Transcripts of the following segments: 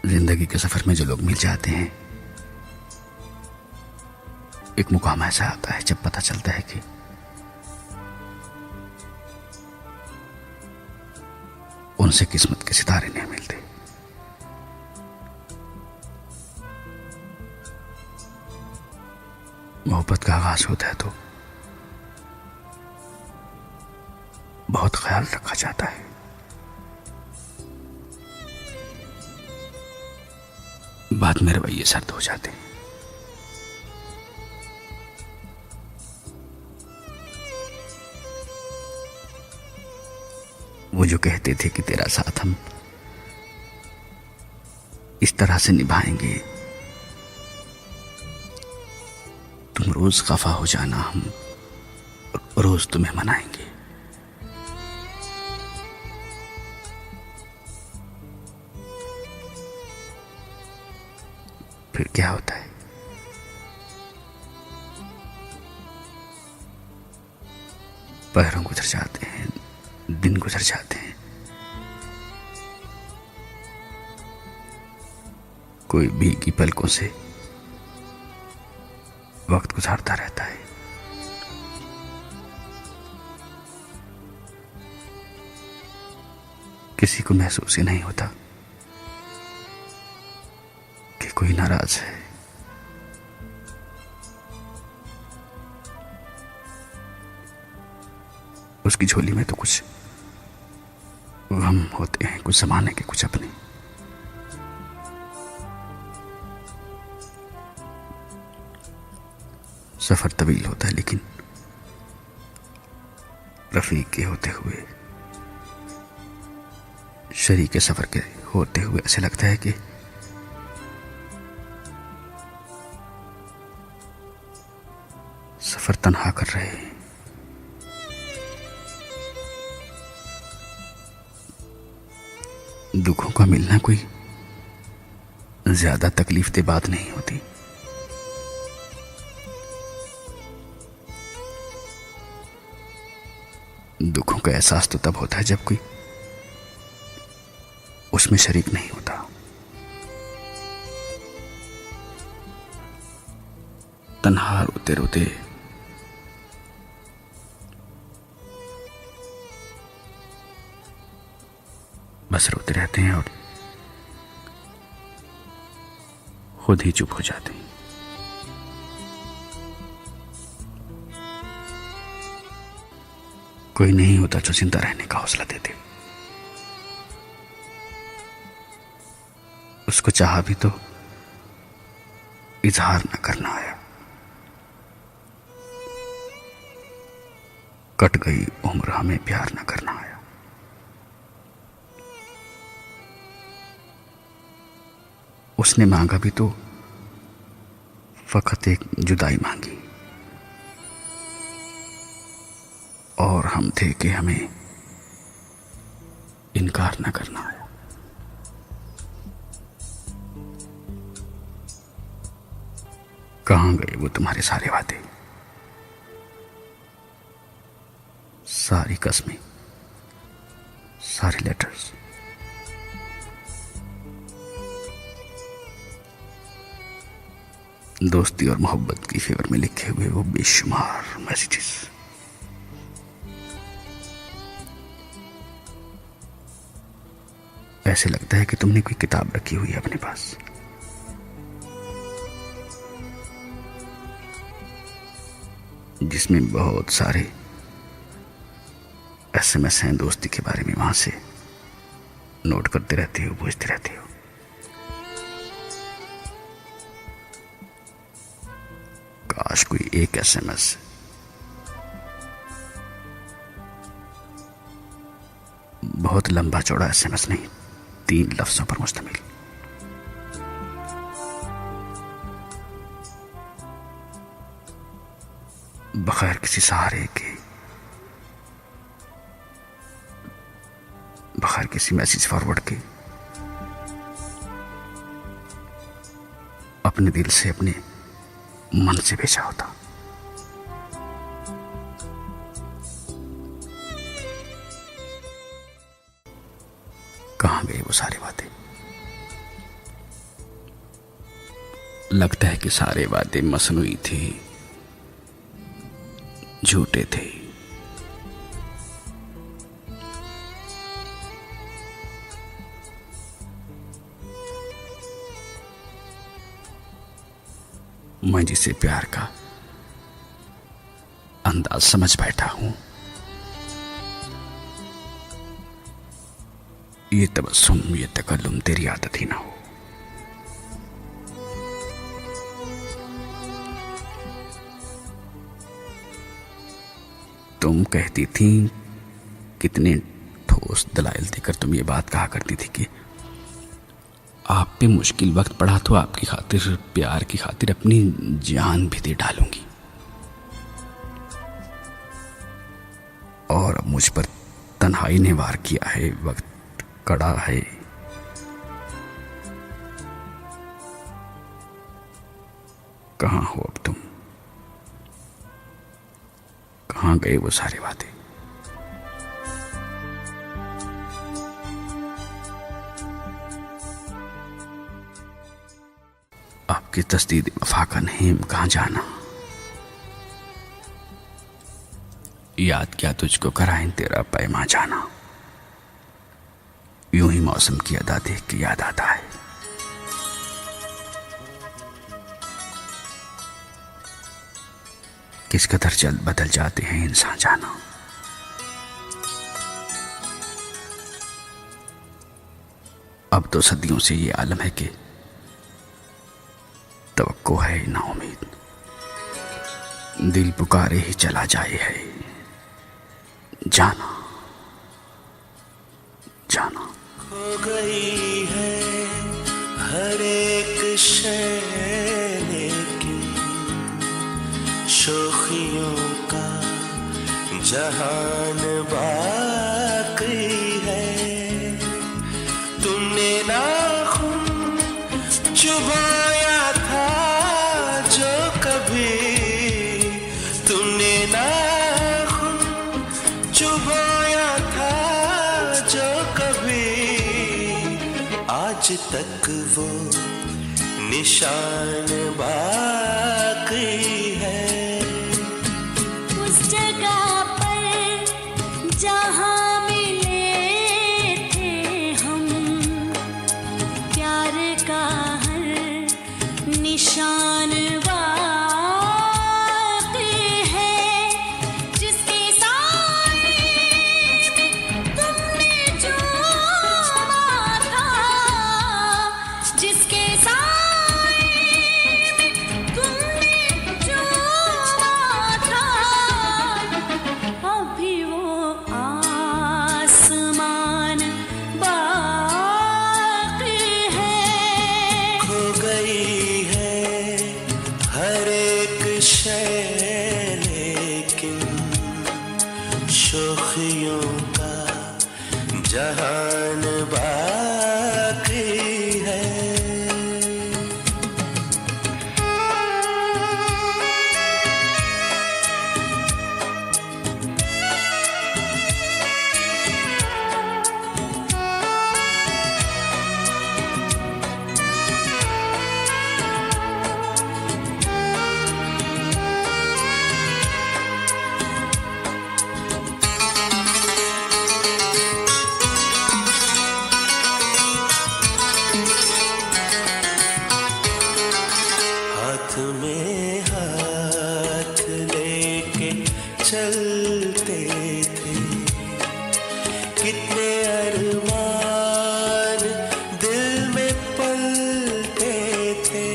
जिंदगी के सफर में जो लोग मिल जाते हैं, एक मुकाम ऐसा आता है जब पता चलता है कि उनसे किस्मत के सितारे नहीं मिलते। मोहब्बत का आगाज होता है तो बहुत ख्याल रखा जाता है। बाद में रवैये सर्द हो जाते हैं। वो जो कहते थे कि तेरा साथ हम इस तरह से निभाएंगे, तुम रोज खफा हो जाना, हम रोज तुम्हें मनाएंगे। फिर क्या होता है? पहरों गुजर जाते हैं, दिन गुजर जाते हैं, कोई भीगी पलकों से वक्त गुजारता रहता है। किसी को महसूस ही नहीं होता कि कोई नाराज है। उसकी झोली में तो कुछ गम होते हैं, कुछ जमाने के, कुछ अपने। सफर तवील होता है, लेकिन रफीक के होते हुए, शरीक के सफर के होते हुए ऐसे लगता है कि सफर तन्हा कर रहे हैं। दुखों का मिलना कोई ज्यादा तकलीफ दे बात नहीं होती। दुखों का एहसास तो तब होता है जब कोई उसमें शरीक नहीं होता। तन्हा रोते रोते बस रोते रहते हैं और खुद ही चुप हो जाते हैं। कोई नहीं होता जो जिंदा रहने का हौसला देते। उसको चाहा भी तो इजहार न करना आया। कट गई उम्र, हमें प्यार न करना आया। उसने मांगा भी तो फकत एक जुदाई मांगी, और हम थे कि हमें इनकार न करना आया। कहां गए वो तुम्हारे सारे वादे, सारी कस्में, सारे लेटर्स? दोस्ती और मोहब्बत की फेवर में लिखे हुए वो बेशुमार मैसेजेस। ऐसे लगता है कि तुमने कोई किताब रखी हुई है अपने पास, जिसमें बहुत सारे एसएमएस हैं दोस्ती के बारे में। वहां से नोट करते रहते हो, पूछते रहते हो। काश कोई एक एसएमएस बहुत लंबा चौड़ा एसएमएस नहीं, 3 लफ्जों पर मुश्तमिल, बगैर किसी सहारे के, बगैर किसी मैसेज फॉरवर्ड के, अपने दिल से, अपने मन से भेजा होता। कहां गए वो सारी बातें? लगता है कि सारे वादे मसनूई थे, झूठे थे। मैं जिसे प्यार का अंदाज समझ बैठा हूं, ये तबस्सुम, ये तकल्लुम तेरी आदत ही ना हो। तुम कहती थी, कितने ठोस दलाइल देकर तुम ये बात कहा करती थी कि आप पे मुश्किल वक्त पड़ा तो आपकी खातिर, प्यार की खातिर अपनी जान भी दे डालूंगी। और अब मुझ पर तन्हाई ने वार किया है, वक्त कड़ा है। कहां हो अब तुम? कहां गए वो सारे वादे? आपकी तस्दीद वफा का नेम कहां जाना? याद क्या तुझको कराएं तेरा पैमा जाना। यूं ही मौसम की अदा देख के याद आता है, किस कदर जल्द बदल जाते हैं इंसान जाना। अब तो सदियों से ये आलम है कि तवक्को है ना उम्मीद, दिल पुकारे ही चला जाए है जाना जाना। हो गई है हर एक शय, लेकिन शोखियों का जहान बाकी है। तुमने नाखून चुभाया था जो कभी, तुमने नाखून चुभाया था जो कभी, आज तक वो निशान बाकी है। उस जगह पर जहाँ मिले थे हम, प्यार का हर निशान बाकी है। जिसके साए में तुमने चूमा था, जिसके साए में तुमने चूमा था, अभी वो आसमान बाकी है। खो गई है हर एक शय, लेकिन शोखियों का जहान बाकी है। हाथ में हाथ लेके चलते थे, कितने अरमान दिल में पलते थे।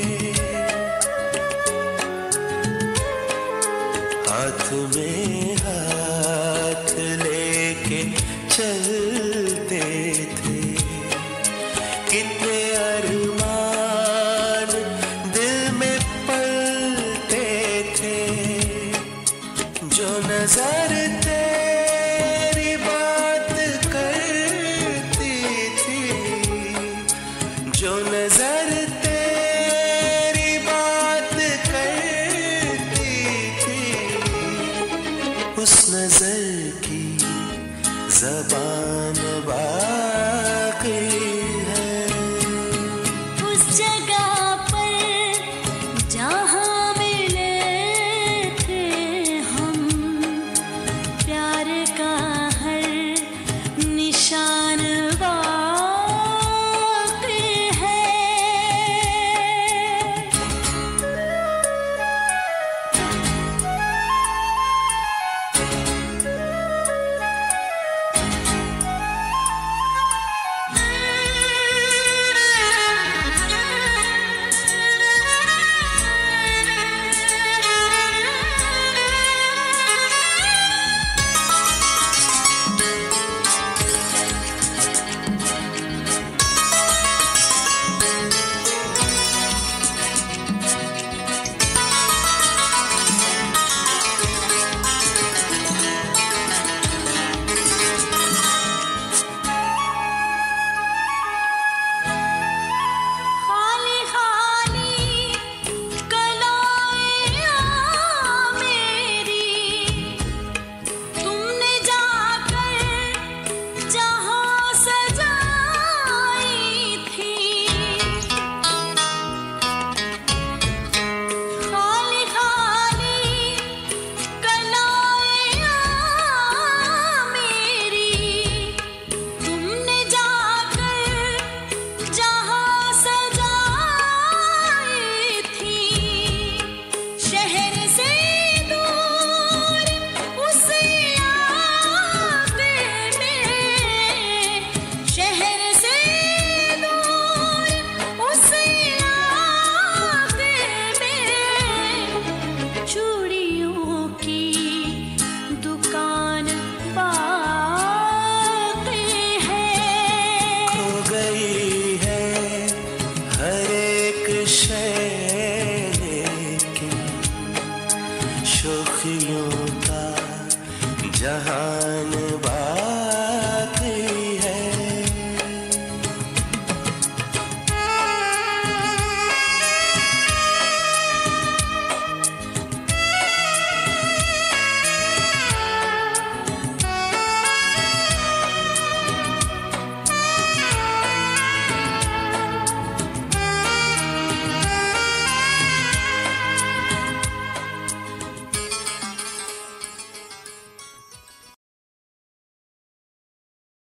हाथ में हाथ लेके चलते थे, कितने अरमान दिल में पलते थे। जो नजर तेरी बात करती थी, जो नजर